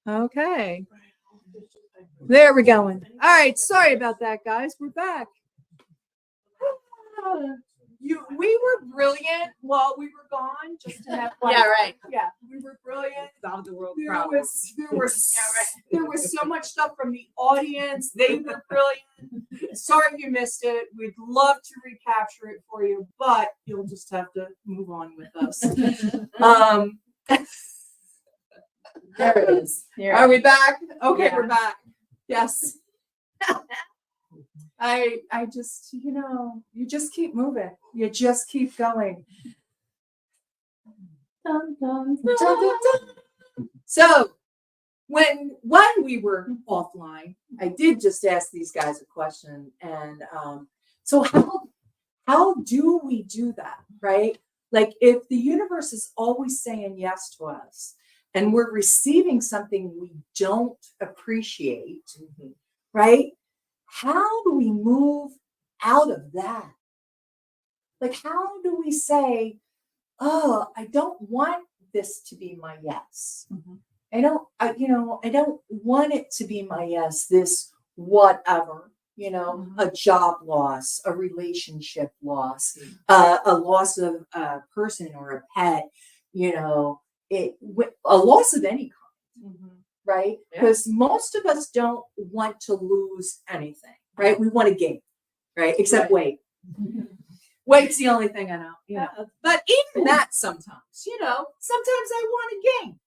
Okay. There we're going. All right. Sorry about that, guys. We're back. We were brilliant while we were gone. Just to have Yeah, right. Yeah, we were brilliant. Solve the world There problems. there was so much stuff from the audience. They were brilliant. Sorry you missed it. We'd love to recapture it for you, but you'll just have to move on with us. There it is. Here. Are we back? Okay, Yeah. we're back. Yes. I just, you just keep moving. You just keep going. Dun, dun, Dun, dun, dun. So when we were offline, I did just ask these guys a question, and so how do we do that, right? Like if the universe is always saying yes to us, and we're receiving something we don't appreciate, right? How do we move out of that? Like, how do we say, oh, I don't want this to be my yes. I don't want it to be my yes, this whatever, a job loss, a relationship loss, a loss of a person or a pet, a loss of any kind, right? Because most of us don't want to lose anything, right? We want to gain, right? Except weight. Weight's the only thing I know, But even that sometimes, sometimes I want to gain.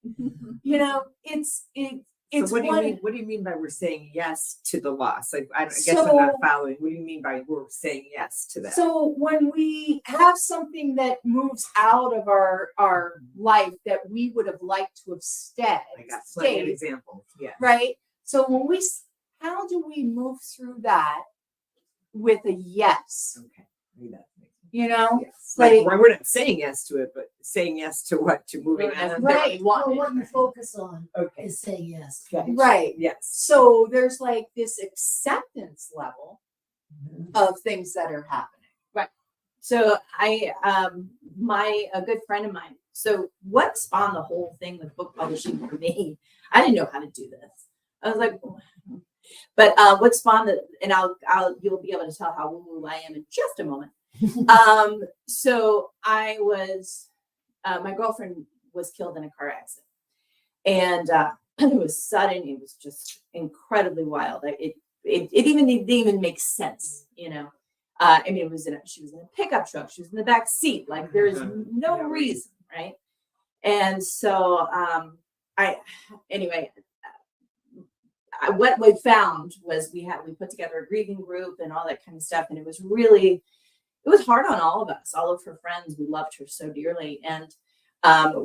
It's So what do you mean by we're saying yes to the loss? Like I guess I'm not following. What do you mean by we're saying yes to that? So when we have something that moves out of our life that we would have liked to have I got plenty of examples. Yeah. Right. So how do we move through that with a yes? Okay. Maybe that makes sense. Yes. Like we're not saying yes to it, but saying yes to what? To moving on. Right. Well, what you focus on Okay. is say yes. Right. Yes. So there's like this acceptance level of things that are happening. Right. So a good friend of mine. So what spawned the whole thing with book publishing for me? I didn't know how to do this. I was like, but what spawned it, and you'll be able to tell how woo-woo I am in just a moment. So I was, my girlfriend was killed in a car accident, and it was sudden. It was just incredibly wild. It didn't even make sense, I mean, she was in a pickup truck. She was in the back seat. Like there's no reason, right? And so, what we found was we put together a grieving group and all that kind of stuff, and it was hard on all of us, all of her friends. We loved her so dearly. And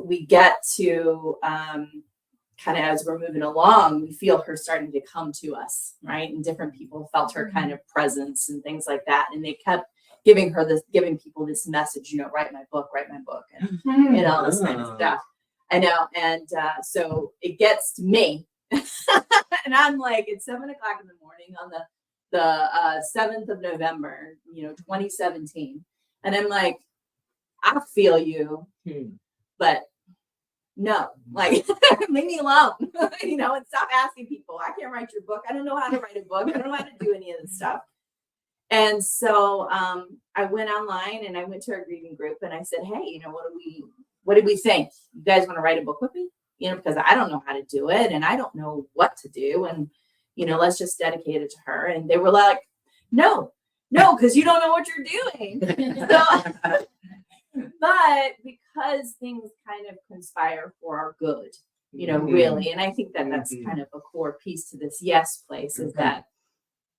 we get to kind of, as we're moving along, we feel her starting to come to us, right? And different people felt her kind of presence and things like that. And they kept giving people this message, write my book, and all this kind of stuff. I know. And so it gets to me. And I'm like, it's 7:00 in the morning on the 7th of November, 2017. And I'm like, I feel you, but no, like, leave me alone, and stop asking people. I can't write your book. I don't know how to write a book. I don't know how to do any of this stuff. And so I went online and I went to our grieving group and I said, hey, what do we think? You guys want to write a book with me? Because I don't know how to do it and I don't know what to do. And, let's just dedicate it to her. And they were like, no, because you don't know what you're doing. But because things kind of conspire for our good, really. And I think that that's kind of a core piece to this yes place is that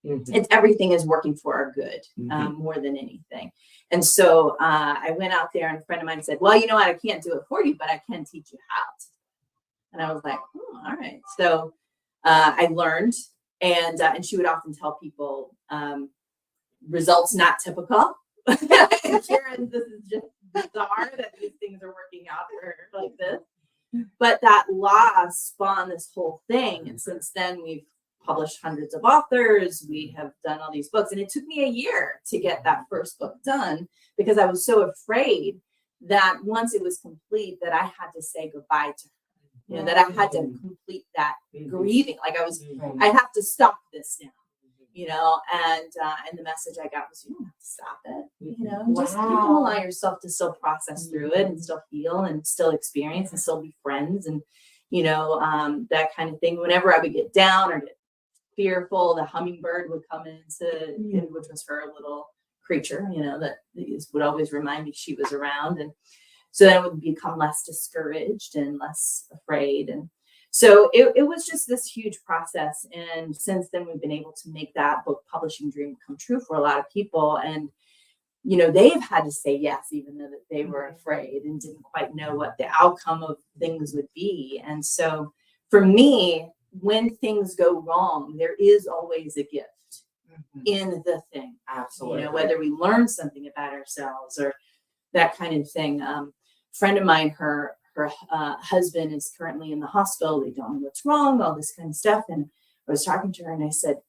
it's everything is working for our good more than anything. And so I went out there and a friend of mine said, well, I can't do it for you, but I can teach you how to. And I was like, all right. So I learned, and she would often tell people, results not typical. Karen, this is just bizarre that these things are working out for her like this. But that loss spawned this whole thing. And since then, we've published hundreds of authors. We have done all these books. And it took me a year to get that first book done because I was so afraid that once it was complete that I had to say goodbye to her. you know, that I had to complete that Mhm. grieving. Like I was, Mhm. I have to stop this now, you know, and the message I got was, you don't have to stop it, you know, just you can Wow. allow yourself to still process through it and still heal and still experience and still be friends and, you know, that kind of thing. Whenever I would get down or get fearful, the hummingbird would come into, which was her little creature, you know, that would always remind me she was around. And so then I would become less discouraged and less afraid. And so it was just this huge process. And since then, we've been able to make that book publishing dream come true for a lot of people. And, you know, they've had to say yes, even though that they were afraid and didn't quite know what the outcome of things would be. And so for me, when things go wrong, there is always a gift in the thing. Absolutely. You know, whether we learn something about ourselves or that kind of thing. Friend of mine, her husband is currently in the hospital. They don't know what's wrong, all this kind of stuff. And I was talking to her and I said,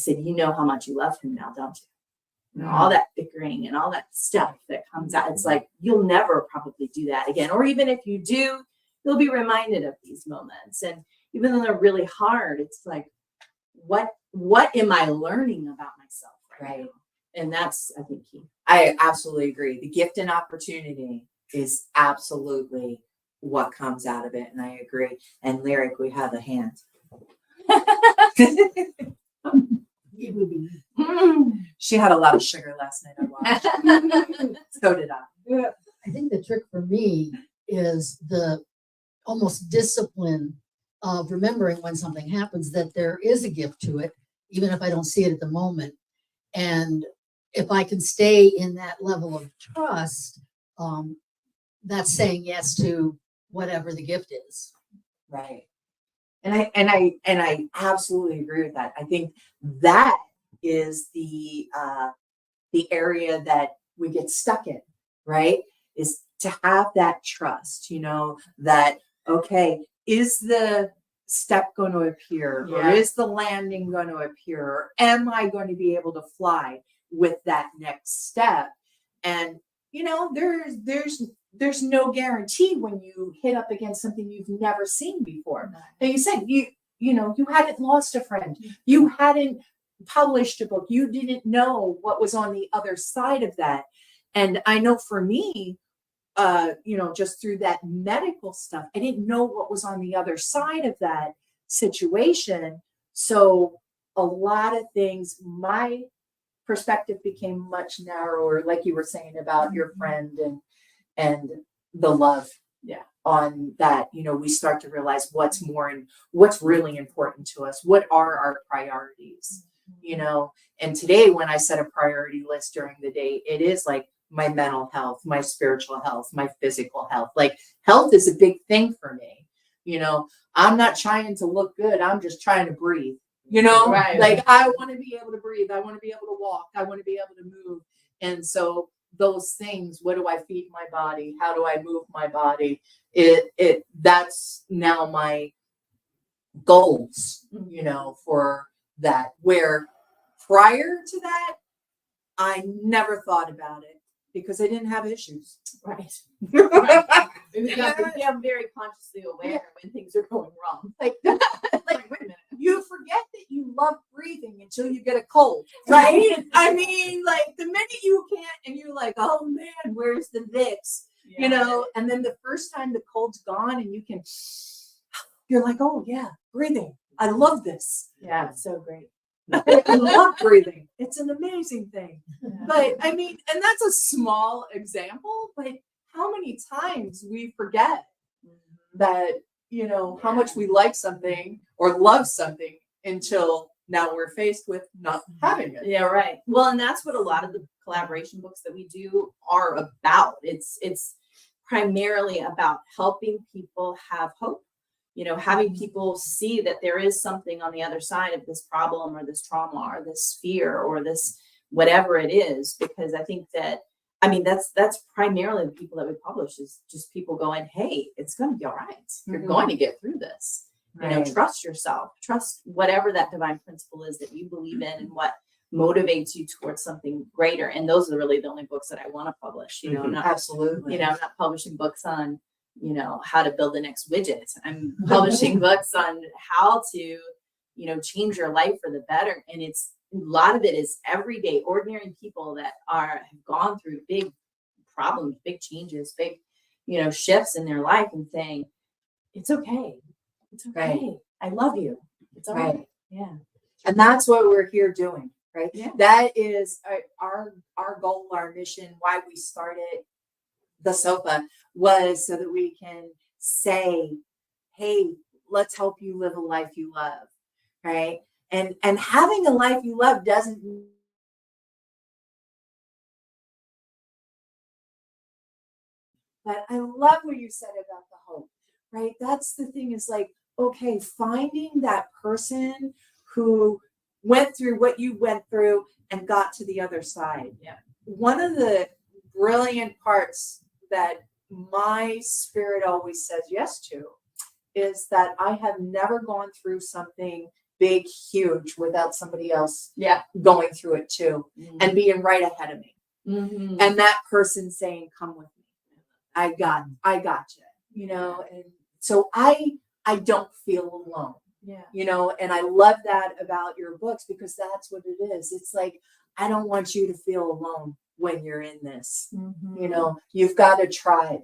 you know how much you love him now, don't you? You know, all that bickering and all that stuff that comes out. It's like, you'll never probably do that again. Or even if you do, you'll be reminded of these moments. And even though they're really hard, it's like, what am I learning about myself right now? And that's, I think, key. I absolutely agree. The gift and opportunity is absolutely what comes out of it. And I agree. And Lyric, we have a hand. She had a lot of sugar last night. I watched. So did I. I think the trick for me is the almost discipline of remembering when something happens that there is a gift to it, even if I don't see it at the moment. And if I can stay in that level of trust, that's saying yes to whatever the gift is. Right. And I absolutely agree with that. I think that is the area that we get stuck in, right? Is to have that trust, you know, that, okay, is the step going to appear or Yeah. is the landing going to appear? Or am I going to be able to fly with that next step? And, you know, there's no guarantee when you hit up against something you've never seen before. Like you said, you know, you hadn't lost a friend, you hadn't published a book, you didn't know what was on the other side of that. And I know for me, you know, just through that medical stuff, I didn't know what was on the other side of that situation. So a lot of things, my perspective became much narrower, like you were saying about your friend and the love. Yeah. On that, you know, we start to realize what's more and what's really important to us. What are our priorities? You know, and today when I set a priority list during the day, it is like my mental health, my spiritual health, my physical health. Like health is a big thing for me. You know, I'm not trying to look good. I'm just trying to breathe. You know, Right. like I want to be able to breathe. I want to be able to walk. I want to be able to move. And so those things, what do I feed my body? How do I move my body? That's now my goals, you know, for that. Where prior to that, I never thought about it because I didn't have issues. Right. Like, We become very consciously aware when things are going wrong. like, wait a minute. You forget that you love breathing until you get a cold, right? I mean, like the minute you can't, and you're like, oh man, where's the Vicks? You know, and then the first time the cold's gone and you can, you're like, oh yeah, breathing. I love this. Yeah, it's so great. I love breathing. It's an amazing thing. Yeah. But I mean, and that's a small example, but how many times we forget that, you know, how much we like something or love something until now we're faced with not having it. Yeah, right. Well, and that's what a lot of the collaboration books that we do are about. It's primarily about helping people have hope. You know, having people see that there is something on the other side of this problem or this trauma or this fear or this whatever it is. Because I think that, I mean, that's primarily the people that we publish is just people going, hey, it's going to be all right. You're going to get through this. You know, trust yourself, trust whatever that divine principle is that you believe in and what motivates you towards something greater. And those are really the only books that I want to publish. You know, I'm not, Absolutely. you know, I'm not publishing books on, you know, how to build the next widget. I'm publishing books on how to, you know, change your life for the better. And it's a lot of it is everyday, ordinary people that have gone through big problems, big changes, big, you know, shifts in their life and saying, it's okay. It's okay. Right. I love you. It's all right. Right. Yeah. And that's what we're here doing, right? Yeah. That is our goal, our mission, why we started the sofa was so that we can say, hey, let's help you live a life you love, right? And having a life you love doesn't but I love what you said about the hope, right? That's the thing is like, okay, finding that person who went through what you went through and got to the other side. Yeah. One of the brilliant parts that my spirit always says yes to is that I have never gone through something big, huge without somebody else Yeah. going through it too and being right ahead of me. Mm-hmm. And that person saying, come with me. I got you, you know, and so I don't feel alone, Yeah. you know, and I love that about your books because that's what it is. It's like, I don't want you to feel alone when you're in this, Mm-hmm. you know, you've got a tribe.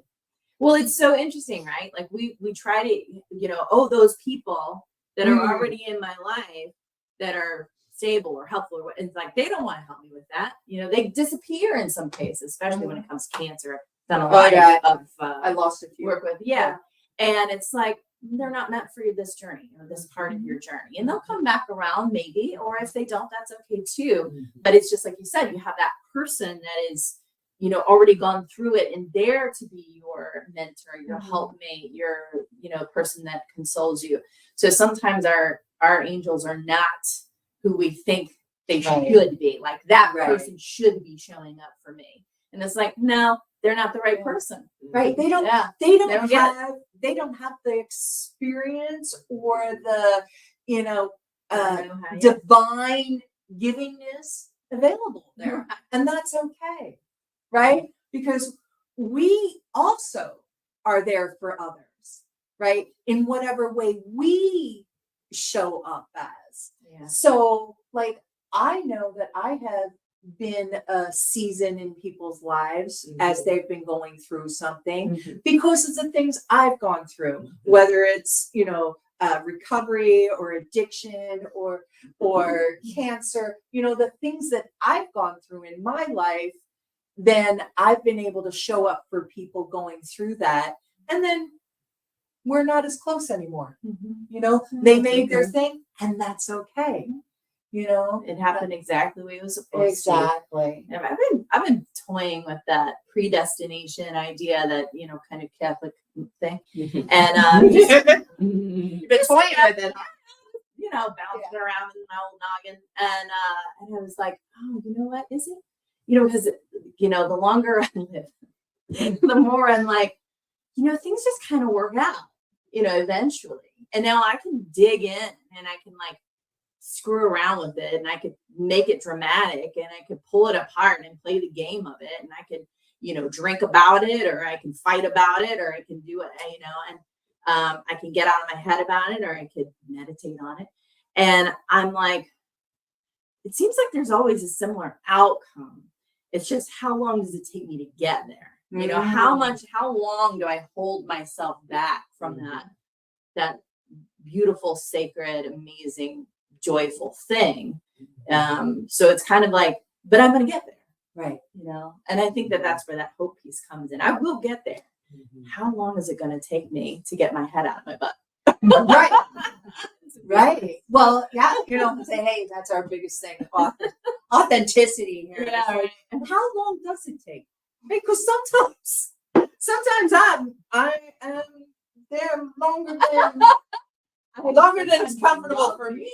Well, it's so interesting, right? Like we try to, you know, those people that are already in my life that are stable or helpful, or it's like they don't want to help me with that. You know, they disappear in some cases, especially when it comes to cancer. I've done a lot of I lost a few. work with, yeah. And it's like they're not meant for this journey or this part of your journey, and they'll come back around maybe, or if they don't, that's okay too. But it's just like you said, you have that person that is, you know, already gone through it and there to be your mentor, your helpmate, your, you know, person that consoles you. So sometimes our angels are not who we think they Right. should be. Like that Right. person should be showing up for me. And it's like, no, they're not the right person. Right. They don't Yeah. they don't Never get have the experience or the, you know, I know how, yeah. divine givingness available there. And that's okay. Right? Because we also are there for others, right? In whatever way we show up as. Yeah. So, like, I know that I have been a season in people's lives as they've been going through something because of the things I've gone through, whether it's, you know, recovery or addiction or cancer, you know, the things that I've gone through in my life, then I've been able to show up for people going through that. And then we're not as close anymore. You know, they made their thing and that's okay. You know, It happened exactly the way it was supposed to. exactly. And I've been toying with that predestination idea, that, you know, kind of Catholic thing, and just, You've been toying with it. you know, bouncing around in my old noggin, and I was like, oh, you know what, is it? You know, because you know, the longer I live, the more I'm like, you know, things just kind of work out, you know, eventually, and now I can dig in and I can like screw around with it, and I could make it dramatic, and I could pull it apart and play the game of it, and I could, you know, drink about it, or I can fight about it, or I can do it, you know, and I can get out of my head about it, or I could meditate on it. And I'm like, it seems like there's always a similar outcome. It's just how long does it take me to get there? You know, how long do I hold myself back from that beautiful, sacred, amazing, joyful thing? So it's kind of like, but I'm going to get there. Right. You know, and I think that that's where that hope piece comes in. I will get there. How long is it going to take me to get my head out of my butt? Right. Right. Well, yeah, you know, say, hey, that's our biggest thing. Authenticity here. Yeah, right. And how long does it take? Because sometimes I am there longer than it's comfortable for me.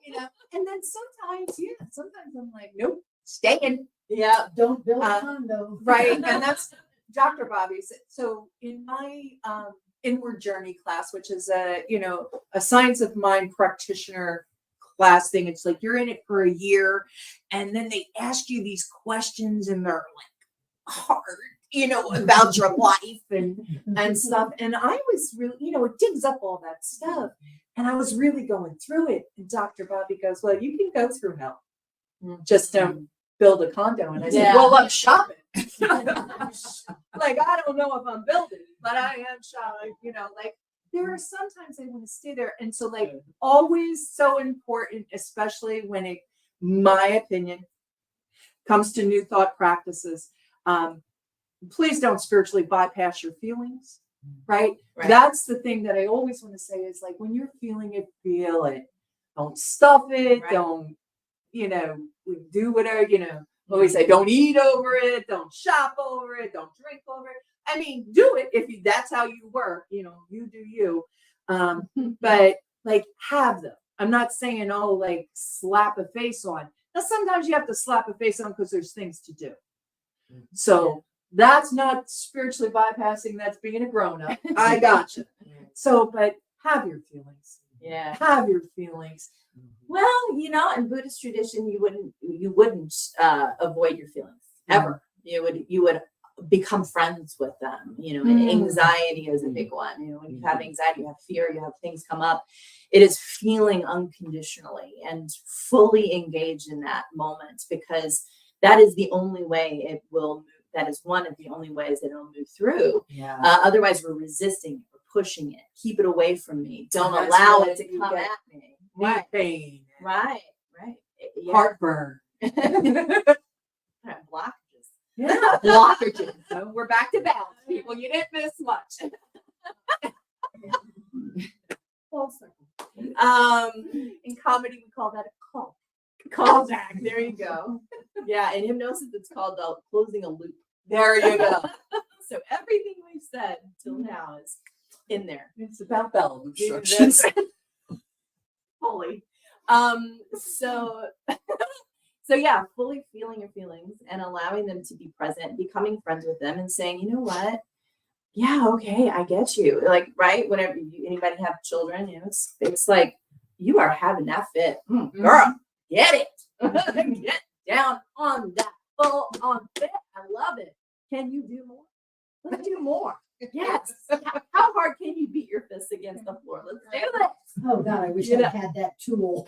You know, and then sometimes I'm like, nope, staying. Yeah. Don't build Uh, a condo. Right. And that's Dr. Bobby said. So in my inward journey class, which is a science of mind practitioner class thing, it's like you're in it for a year and then they ask you these questions and they're like hard, about your life and stuff. And I was really, it digs up all that stuff. And I was really going through it. And Dr. Bobby goes, well, you can go through hell. Just don't build a condo. And I said, Yeah. well, I'm shopping. Like, I don't know if I'm building, but I am shopping, like there are sometimes I want to stay there. And so like always so important, especially when it, my opinion, comes to new thought practices. Please don't spiritually bypass your feelings, right? Right. That's the thing that I always want to say is like, when you're feeling it, feel it. Don't stuff it. Right. Don't, do whatever, always say, don't eat over it. Don't shop over it. Don't drink over it. I mean, do it if that's how you work, you do you. But like have them. I'm not saying, like slap a face on. Now, sometimes you have to slap a face on because there's things to do. So that's not spiritually bypassing. That's being a grown up. I gotcha. So, but have your feelings. Yeah. Have your feelings. Well, in Buddhist tradition, you wouldn't avoid your feelings ever. You would become friends with them. And anxiety is a big one. When you have anxiety, you have fear, you have things come up. It is feeling unconditionally and fully engaged in that moment, because that is the only way it will move. That is one of the only ways that it'll move through. Yeah. Otherwise, we're resisting it, we're pushing it. Keep it away from me. Don't That's allow when it to you come get at me. Knee pain. Right. Yeah. Heartburn. Blockages. Yeah. Blockages. So we're back to balance, people. You didn't miss much. In comedy, we call that a call. Callback. There you go. Yeah, in hypnosis, it's called closing a loop. There you go. So everything we've said till now is in there. It's about bell That's instructions. fully. So yeah, fully feeling your feelings and allowing them to be present, becoming friends with them and saying, you know what? Yeah, okay, I get you. Like, right? Whenever anybody have children, it's like you are having that fit. Girl, get it. Get down on that full on fit. I love it. Can you do more? Let's do more. Yes. How hard can you beat your fist against the floor? Let's do this. Oh God, I wish You I know. had that tool.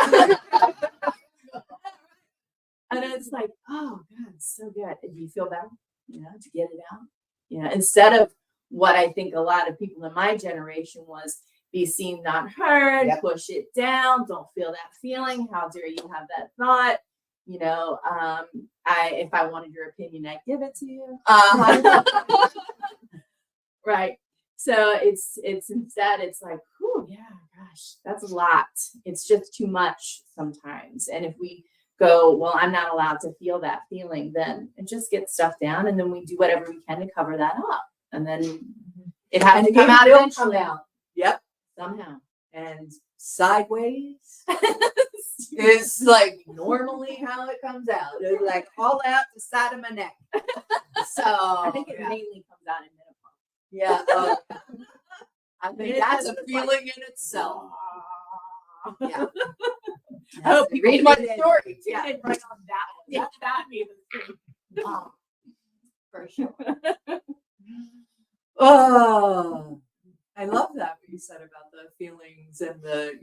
And it's like, oh God, it's so good. Do you feel better? To get it out. Instead of what I think a lot of people in my generation was, be seen, not heard, Yep. push it down, don't feel that feeling. How dare you have that thought? If I wanted your opinion, I'd give it to you. Right. So it's instead, it's like, oh yeah, gosh, that's a lot. It's just too much sometimes. And if we go, well, I'm not allowed to feel that feeling, then it just gets stuffed down, and then we do whatever we can to cover that up, and then it has to come out will eventually. come out. Yep. Somehow. And sideways is like normally how it comes out. It's like all out the side of my neck. So I think it mainly comes out in menopause. yeah. I think It that's a doesn't feeling in itself. Yeah. I hope you read my did. story. Yeah. Right on that one. Yeah, that made it. For sure. Oh, I love that what you said about the feelings and the,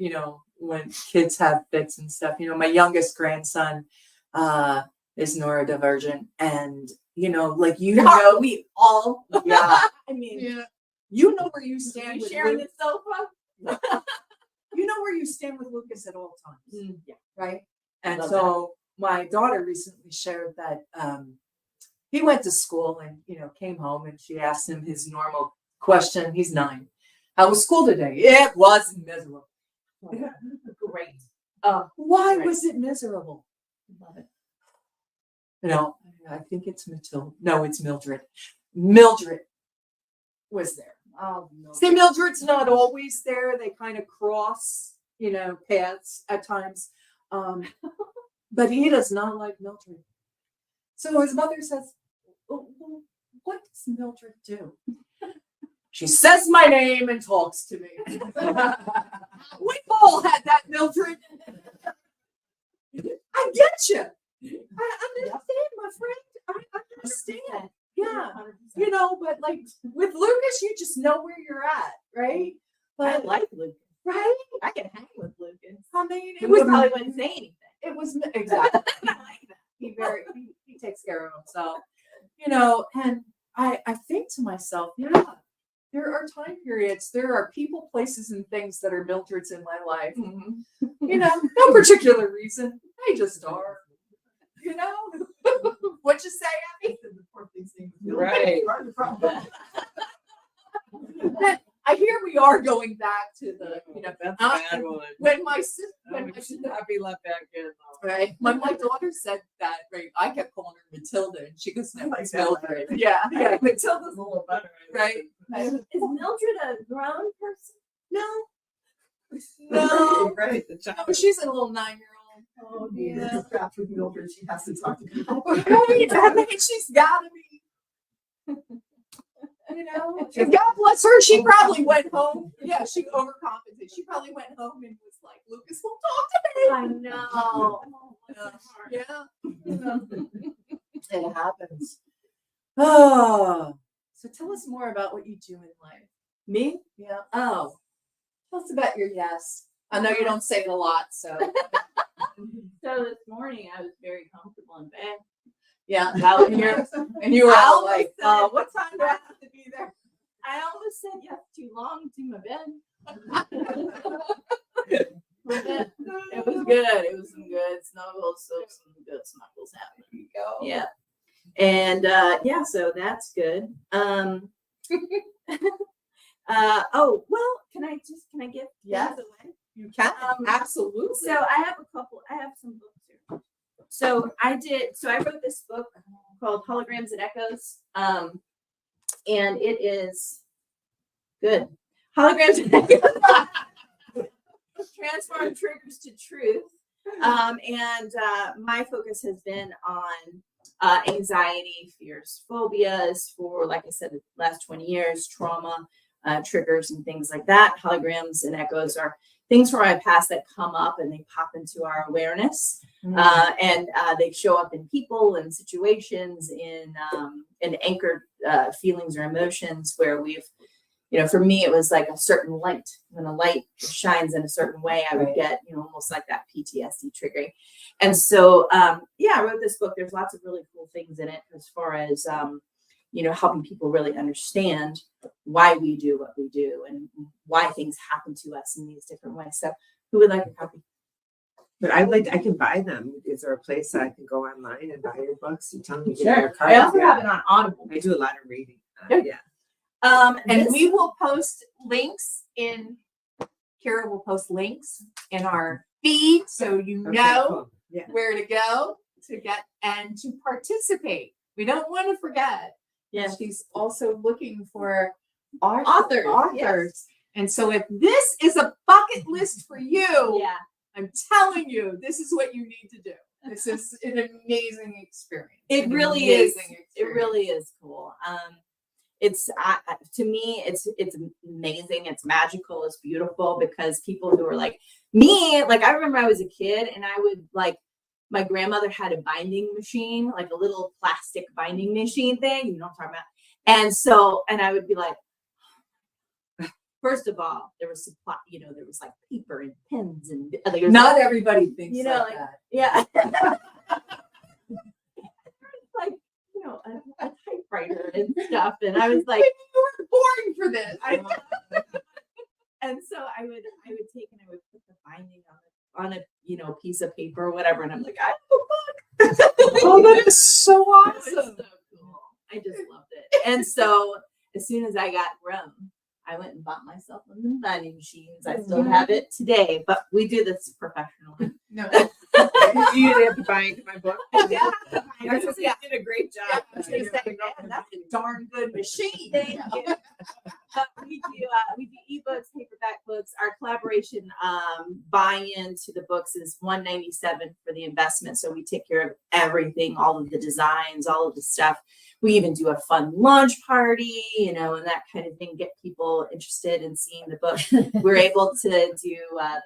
when kids have fits and stuff. My youngest grandson is neurodivergent, and like we all, yeah. I mean, you know where you stand with sharing Luke. the sofa. You know where you stand with Lucas at all times, Yeah. right? And Love so my daughter recently shared that he went to school and came home, and she asked him his normal question. He's 9. How was school today? It was miserable. Great. Why Right. was it miserable? Love it. I think it's Matilda. No, it's Mildred. Mildred was there. Oh, no. See, Mildred's not always there. They kind of cross, paths at times. But he does not like Mildred. So his mother says, well, what does Mildred do? She says my name and talks to me. We've all had that, Mildred. I get you. I understand, my friend. I understand. Yeah. know where you're at, right? I But like Lucas. right? I can hang with Lucas. I mean, He probably wouldn't say anything. it was exactly. I like that. He takes care of himself, you know. And I think to myself, yeah, there are time periods, there are people, places, and things that are Mildred's in my life. You know, no particular reason. They just are. You know, what'd you say, Abby? Right. I hear we are going back to the, you know, That's a bad one. when my sister, when We my should not be let back in. though. right, when my daughter said that, right, I kept calling her Matilda, and she goes, "No, I like it's that Mildred." better. Yeah, yeah, Matilda's a little better. right. Is Mildred a grown person? No, no, Right. The child. no, she's a little 9-year-old. Oh, Yeah. dear. That's with Mildred. She has to talk to people. Right, I mean, she's gotta be. You know, and God bless her. She probably went home. Yeah, she overcompensated. She probably went home and was like, "Lucas won't talk to me." I know. Yeah, it happens. Oh, so tell us more about what you do in life. Me? Yeah. Oh, tell us about your yes. I know you don't say it a lot, so So this morning I was very comfortable in bed. yeah. Out And here. you were I all almost like, said- "What time do I have to be there?" I almost said yes too long to my bed. It was good. It was some good snuggles, so some good snuggles happening. There you go. Yeah. And yeah, so that's good. Oh, well, can I give Yes. things away? You can. Absolutely. So I have some books here. So I wrote this book called Holograms and Echoes. And it is good. Holograms and Echoes. Transform triggers to truth. And my focus has been on anxiety, fears, phobias for, like I said, the last 20 years, trauma, triggers and things like that. Holograms and echoes are things from my past that come up and they pop into our awareness. And they show up in people and situations in anchored feelings or emotions where we've, you know, for me, it was like a certain light. When a light shines in a certain way, I would Right. get, you know, almost like that PTSD triggering. And so, yeah, I wrote this book. There's lots of really cool things in it as far as, you know, helping people really understand why we do what we do and why things happen to us in these different ways. So who would like a copy? But I can buy them. Is there a place that I can go online and buy your books? You tell me. to get your I also cards? have it on Audible. I do a lot of reading. Good. Yeah. And This- we will post links in, Kara will post links in our feed so you Okay, know cool. Yeah. where to go to get and to participate. We don't want to forget. Yeah. She's also looking for Authors, Authors. And so if this is a bucket list for you, Yeah. I'm telling you, this is what you need to do. This is an amazing experience. It An really is. amazing It experience. really is cool. It's to me, it's amazing. It's magical. It's beautiful because people who are like me, like I remember I was a kid and I would like, my grandmother had a binding machine, like a little plastic binding machine thing. You know what I'm talking about? And so, and I would be like, first of all, there was supply, you know, there was like paper and pens and there was Not everybody thinks You know, like like- that. yeah. Like, you know, a typewriter and stuff. And I was like, Maybe you were born for this. and so I would take and I would put the binding on a you know, piece of paper or whatever. And I'm like, I have a book. Oh, that is so It was awesome. so cool. I just loved it. And so as soon as I got grown, I went and bought myself one of the binding machines. I still have it today, but we do this professionally. No. You didn't have to buy my book. Yeah. I was gonna say, you did a great Yeah, job. I was gonna say, man, that's a darn good machine. Thank you. We do ebooks, paperback books. Our collaboration buy-in to the books is $197 for the investment. So we take care of everything, all of the designs, all of the stuff. We even do a fun launch party, you know, and that kind of thing, get people interested in seeing the book. We're able to do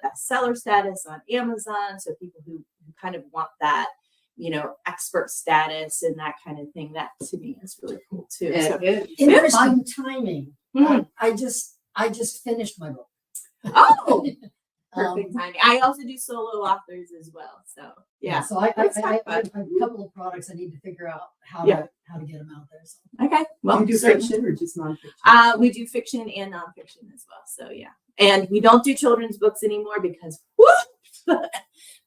bestseller status on Amazon. So people who kind of want that, you know, expert status and that kind of thing, that to me is really cool too. So, Interesting timing. I just finished my book. Oh, Um, perfect timing. I also do solo authors as well. So yeah. So I Let's talk have about a couple of products I need to figure out how Yeah. to get them out there. So. Okay. Well, Do you do certainly. fiction or just nonfiction? We do fiction and nonfiction as well. So yeah, and we don't do children's books anymore because whoop,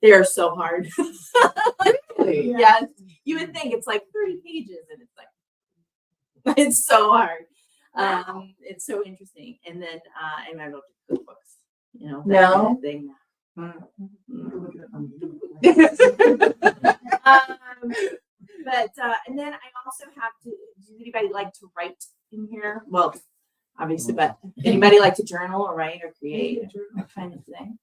they are so hard. Really? Yes, you would think it's like 30 pages, and it's like it's so hard. It's so interesting. And then and I love cookbooks. You know, that No? kind of thing. But and then I also have to. Does anybody like to write in here? Well, obviously, but anybody like to journal or write or create or that kind of thing?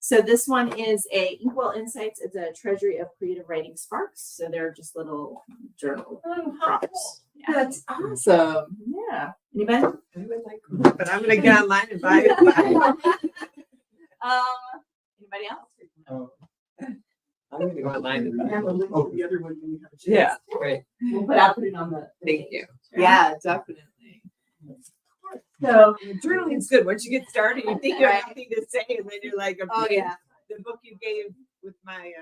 So this one is a Inkwell Insights. It's a treasury of creative writing sparks. So they're just little journal prompts. Yeah. That's awesome. Yeah. Anybody? But I'm gonna get online and buy it. Anybody else? I'm gonna go online and buy Have it. a link to the other one when you have a chance. Yeah, right. I'll put it on the. Thank you. Yeah, definitely. So journaling's good. Once you get started, you think you have nothing to say, and then you're like, Oh yeah. The book you gave with my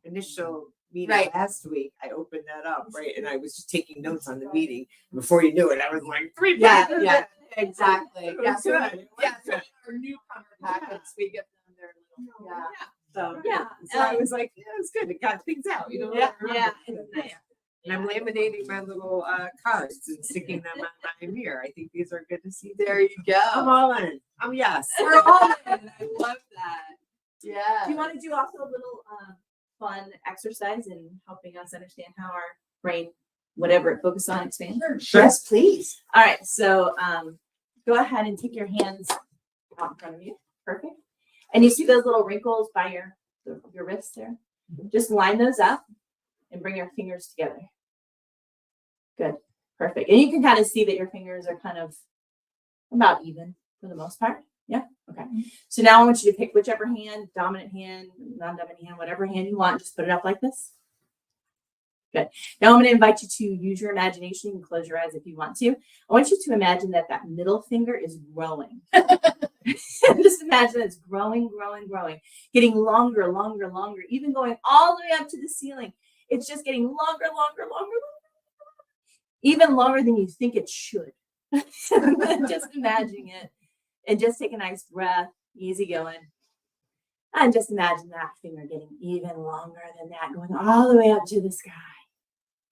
initial meeting Right. last week, I opened that up, right, and I was just taking notes on the meeting. Before you knew it, I was like 3 Yeah, pages yeah, in. exactly. It was Yeah, so good. yeah, so our newcomer packets, we get them their little, yeah. So Yeah. So I was like, yeah, it's good. It got things out, you know. Yeah. I Yeah. remember. And I'm laminating my little cards and sticking them on my mirror. I think these are good to see. there you I'm go. all in. Yes. We're all in. I love that. Yeah. Do you want to do also a little fun exercise in helping us understand how our brain, whatever it focuses on, expands? Yes, please. All right, so go ahead and take your hands out in front of you. Perfect. And you see those little wrinkles by your wrists there? Just line those up and bring your fingers together. Good. Perfect. And you can kind of see that your fingers are kind of about even for the most part. Yeah. Okay. So now I want you to pick whichever hand, dominant hand, non-dominant hand, whatever hand you want, just put it up like this. Good. Now I'm going to invite you to use your imagination. You can close your eyes if you want to. I want you to imagine that middle finger is growing. Just imagine it's growing, growing, growing, getting longer, longer, longer, even going all the way up to the ceiling. It's just getting longer, longer, longer, longer, even longer than you think it should. Just imagine it and just take a nice breath, easy going. And just imagine that finger getting even longer than that, going all the way up to the sky.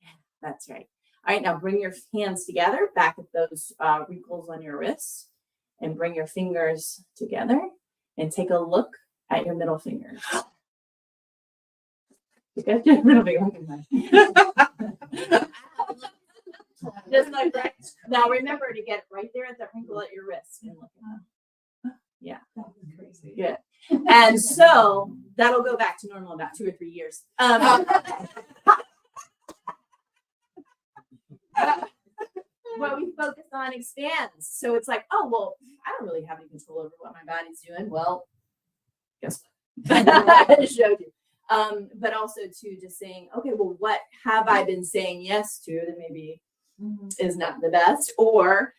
Yeah, that's right. All right, now bring your hands together back at those wrinkles on your wrists and bring your fingers together and take a look at your middle finger. Look at your middle finger. Just like that. Now remember to get right there at that wrinkle at your wrist and look at that. Yeah. Crazy. Good. And so that'll go back to normal in about 2 or 3 years. What we focus on expands. So it's like, oh, well, I don't really have any control over what my body's doing. Well, guess what? I showed you. But also to just saying, okay, well, what have I been saying yes to that maybe is not the best? Or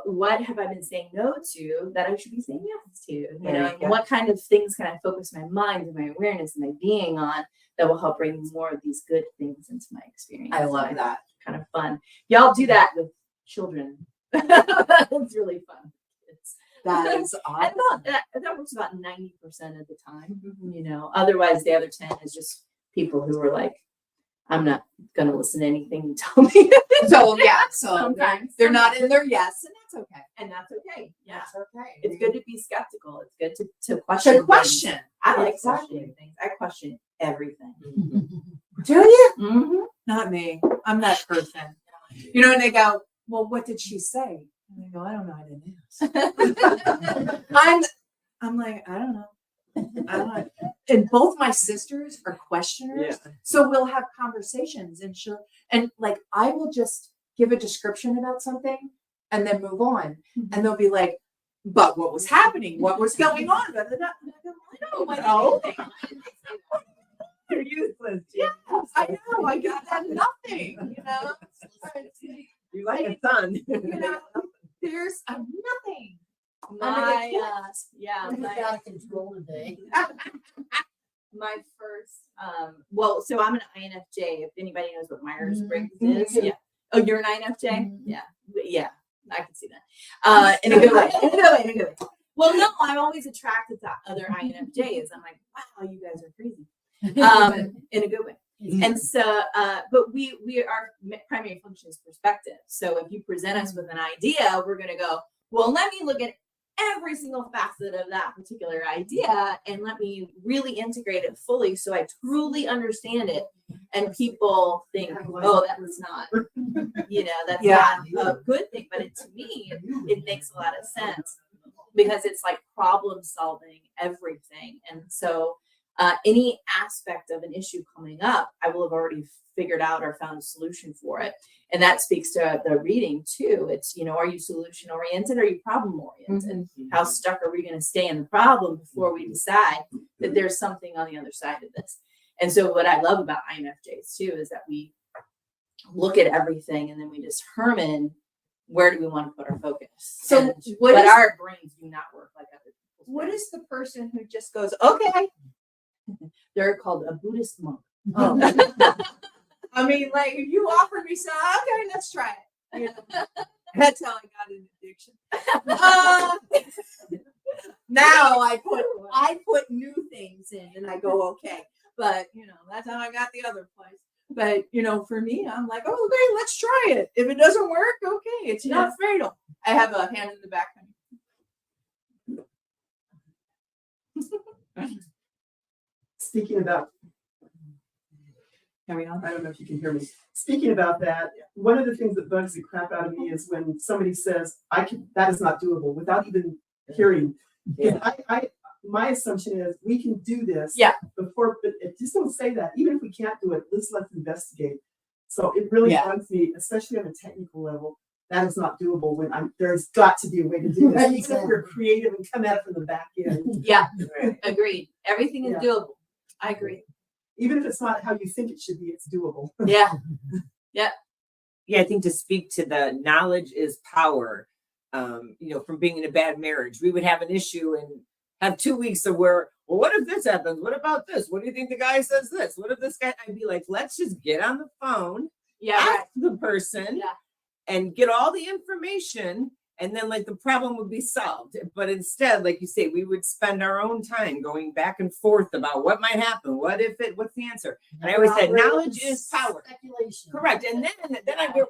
what have I been saying no to that I should be saying yes to? You There know, you and go. what kind of things can I focus my mind and my awareness and my being on that will help bring more of these good things into my experience? I love that. Kind of fun. Y'all do that with children. It's really fun. That is And awesome. about that works about 90% of the time, you know. Otherwise, the other 10 is just people who are like, I'm not gonna listen to anything you tell me. So yeah, so Sometimes. they're not in their yes, and that's okay. And that's okay. Yeah. That's okay. It's good to be skeptical. It's good to question. To things. question. I like Exactly. questioning things. I question everything. Do you? Mm-hmm. Not me. I'm that person. You know, and they go, well, what did she say? And I go, I don't know. I didn't ask. I'm like, I don't know. I don't know. And both my sisters are questioners. So we'll have conversations and like, I will just give a description about something and then move on. And they'll be like, but what was happening? What was going on? Blah, blah, blah. And I go, I don't know. You're useless. Yes, I know. I got that nothing, you know. You like a son. You know, there's nothing. My yeah, We're my, out of control today. my first well, so I'm an INFJ. If anybody knows what Myers-Briggs Mhm. is, yeah. Oh, you're an INFJ? Mhm. Yeah, I can see that. In a good way. In a good way. In a good way. Well, no, I'm always attracted to other INFJs. I'm like, wow, you guys are crazy. In a good way. And so, but we our primary function is perspective. So if you present us with an idea, we're going to go, well, let me look at every single facet of that particular idea and let me really integrate it fully so I truly understand it. And people think, oh, that's not, that's Yeah. not a good thing. But to me, it makes a lot of sense because it's like problem solving everything. And so any aspect of an issue coming up, I will have already figured out or found a solution for it. And that speaks to the reading too. It's, are you solution oriented or are you problem oriented? How stuck are we going to stay in the problem before we decide that there's something on the other side of this? And so what I love about INFJs too is that we look at everything and then we determine where do we want to put our focus. So And- what but is- our brains do not work like other people's What brains. is the person who just goes, okay? They're called a Buddhist monk. Oh. I mean, like if you offered me some, okay, let's try it. You know? That's how I got an addiction. Now I put new things in and I go, okay. But that's how I got the other place. But for me, I'm like, oh, okay, let's try it. If it doesn't work, okay, it's not fatal. I have a hand in the back. Speaking about, Carry on. I don't know if you can hear me. Speaking about that, one of the things that bugs the crap out of me is when somebody says, that is not doable without even hearing. Because my assumption is we can do this. Yeah. Before, but just don't say that. Even if we can't do it, let's investigate. So it really Yeah. bugs me, especially on a technical level. That is not doable when there's got to be a way to do this. Even if we're creative and come at it from the back end. Yeah, agreed. Everything is Yeah. doable. I agree. Even if it's not how you think it should be, it's doable. Yeah. Yeah, I think to speak to the knowledge is power. From being in a bad marriage, we would have an issue and have 2 weeks of well, what if this happens? What about this? What do you think the guy says this? What if this guy? I'd be like, let's just get on the phone, Yeah. ask the person, Yeah. and get all the information, and then the problem would be solved. But instead, like you say, we would spend our own time going back and forth about what might happen. What's the answer? And I always said, knowledge is power. Speculation. Correct. And then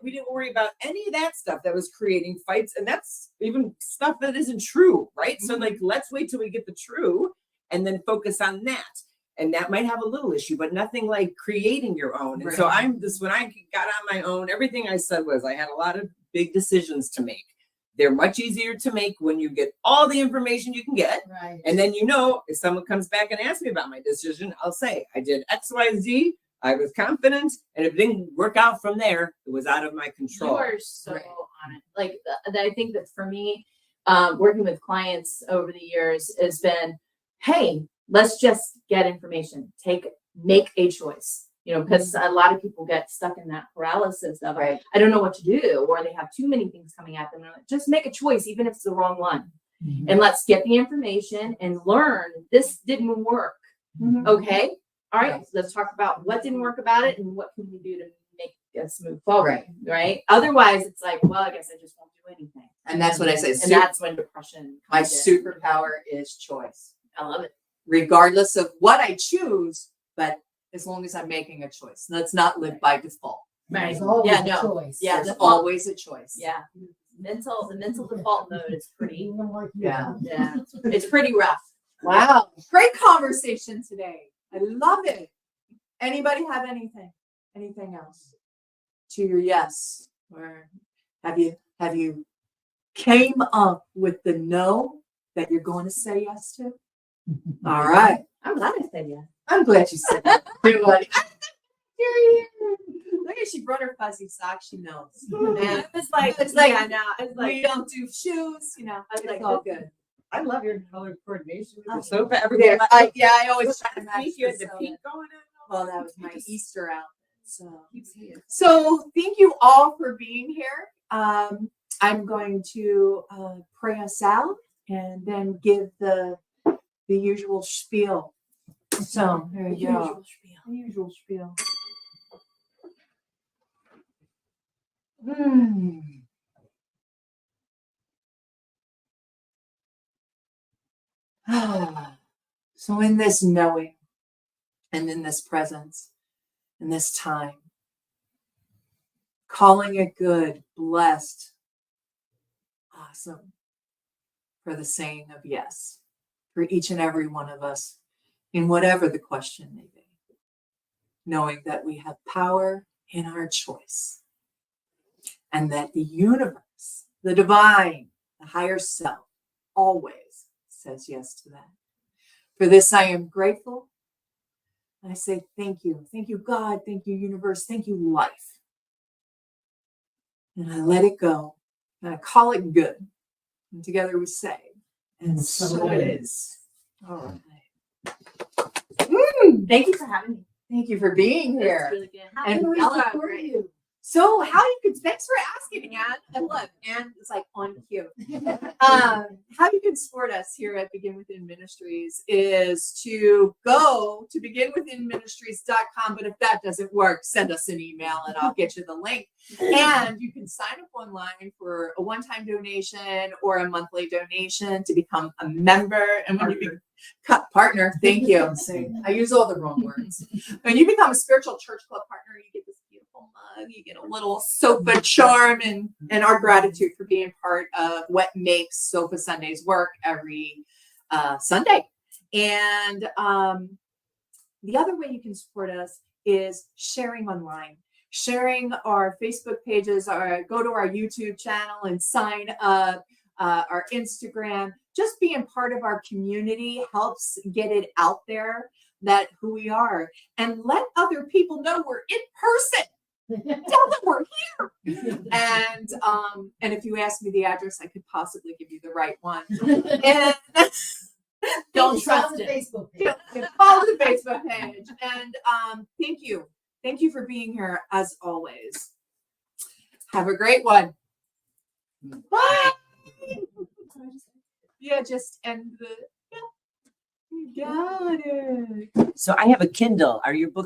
we didn't worry about any of that stuff that was creating fights. And that's even stuff that isn't true, right? So let's wait till we get the true and then focus on that. And that might have a little issue, but nothing like creating your own. And so when I got on my own, everything I said was I had a lot of big decisions to make. They're much easier to make when you get all the information you can get. Right. And then, if someone comes back and asks me about my decision, I'll say, I did X, Y, Z. I was confident. And if it didn't work out from there, it was out of my control. You are so Right. on it. Like I think that for me, working with clients over the years has been, hey, let's just get information. Make a choice. Because a lot of people get stuck in that paralysis of, Right. I don't know what to do, or they have too many things coming at them. Just make a choice, even if it's the wrong one. And let's get the information and learn this didn't work. Mhm. Okay. All right. Right. Let's talk about what didn't work about it and what can we do to make us move forward. Right. Right. Otherwise, it's like, well, I guess I just won't do anything. And that's what I say. And that's when depression My comes in. superpower is choice. I love it. Regardless of what I choose, but as long as I'm making a choice. Let's not live by default. Right. There's always Yeah, a no. choice. Yeah, There's default. always a choice. Yeah. The mental default mode is pretty, Even like you. Yeah. yeah, it's pretty rough. Wow. Great conversation today. I love it. Anybody have anything else to your yes? Or have you came up with the no that you're going to say yes to? All right. I'm glad I said yeah. I'm glad you said that. Too, buddy. Look at she brought her fuzzy socks. She knows. And It's like, yeah, no, it's we like, don't do shoes. I was It's like, all good. I love your color coordination with Oh, the sofa. There, Everybody, I always try to last match week you had the the sofa. pink going on. Well, that was my Easter outfit. Keeps here. So thank you all for being here. I'm going to pray us out and then give the usual spiel. So there you go. The usual spiel. So in this knowing and in this presence, in this time, calling it good, blessed, awesome, for the saying of yes, for each and every one of us, in whatever the question may be, knowing that we have power in our choice, and that the universe, the divine, the higher self, always says yes to that. For this, I am grateful. I say thank you. Thank you, God. Thank you, universe. Thank you, life. And I let it go. And I call it good. And together we say, and so it is. All right. Thank you for having me. Thank you for being It was here. really good. How And can we Ella, support great. you? So how you could, thanks for asking, Anne. And look, Anne is like on cue. How you can support us here at Begin Within Ministries is to go to beginwithinministries.com. But if that doesn't work, send us an email and I'll get you the link. And you can sign up online for a one-time donation or a monthly donation to become a member. And when you become partner, thank you. I use all the wrong words. When you become a spiritual church club partner, you get this beautiful mug, you get a little sofa charm, and our gratitude for being part of what makes Sofa Sundays work every Sunday. And the other way you can support us is sharing online. Sharing our Facebook pages, or go to our YouTube channel and sign up, our Instagram. Just being part of our community helps get it out there that who we are, and let other people know we're in person. Tell them we're here. And if you ask me the address, I could possibly give you the right one. And Don't Follow trust the it. Facebook page. follow the Facebook page. And thank you. Thank you for being here as always. Have a great one. Bye. Yeah, just end the. Yeah, you got it. So I have a Kindle. Are your books